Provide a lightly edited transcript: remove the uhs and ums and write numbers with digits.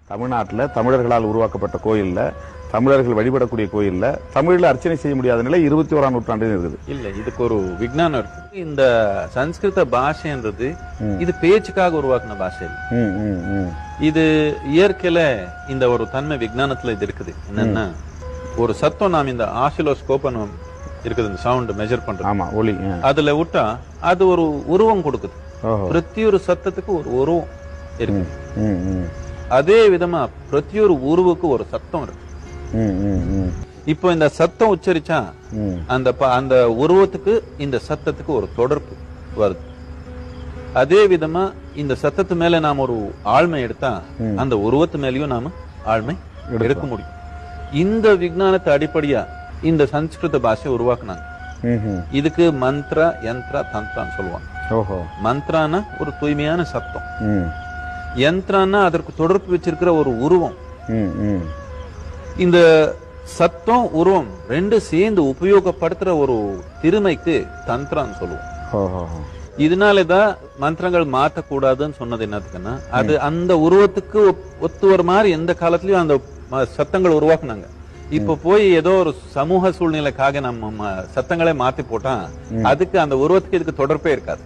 தமிழ்நாட்டில் தமிழர்களால் உருவாக்கப்பட்ட கோயில்ல தமிழர்கள் வழிபடக்கூடிய கோயில்ல தமிழ்ல அர்ச்சனை செய்ய முடியாத நிலை 21ஆம் நூற்றாண்டில் இருக்குது. இல்ல, இதுக்கு ஒரு விஞ்ஞானம் இருக்கு. இந்த சன்ஸ்கிருத பாஷைன்றது இது பேச்சுக்காக உருவாக்குன பாஷை. இது இயற்கையில இந்த ஒரு தன்மை விஞ்ஞானத்துல இது இருக்குது. என்னன்னா, ஒரு சத்தம் நாம் இந்த ஆசிலோஸ்கோப் இருக்குது, இந்த சவுண்ட் மெஷர் பண்றது. ஆமா, ஒலி. அதுல விட்டா அது ஒரு உருவம் கொடுக்குது. பிரதி ஒரு சத்தத்துக்கு ஒரு உருவம் இருக்கு. அதே விதமா பிரதி ஒரு உருவுக்கு ஒரு சத்தம் இருக்கு. இப்போ இந்த சத்தம் உச்சரிச்சா அந்த உருவத்துக்கு இந்த சத்தத்துக்கு ஒரு தொடர்பு வருது. அதே விதமா இந்த சத்தத்து மேல நாம ஒரு ஆழ்மை எடுத்தா அந்த உருவத்து மேலயும் நாம ஆழ்மை எடுக்க முடியும். இந்த விஞ்ஞானத்தை அடிப்படையா இந்த சன்ஸ்கிருத பாஷை உருவாக்குனாங்க. இதுக்கு மந்த்ர, யந்திர, தந்திரான்னு சொல்லுவாங்க. மந்த்ரானா ஒரு தூய்மையான சத்தம், யந்திரானா அதற்கு தொடர்பு வச்சிருக்கிற ஒரு உருவம். இந்த சத்தம் உருவம் ரெண்டு சேர்ந்து உபயோகப்படுத்துற ஒரு திறமைக்கு தந்திரான்னு சொல்லுவோம். இதனாலதான் மந்திரங்கள் மாற்றக்கூடாதுன்னு சொன்னது என்னதுக்குன்னா, அது அந்த உருவத்துக்கு ஒத்து வர மாதிரி எந்த காலத்திலயும் அந்த சத்தங்கள் உருவாக்குனாங்க. இப்ப போய் ஏதோ ஒரு சமூக சூழ்நிலைக்காக நம்ம சத்தங்களே மாத்தி போட்டா அதுக்கு அந்த உருவத்துக்கு இதுக்கு தொடர்பே இருக்காது.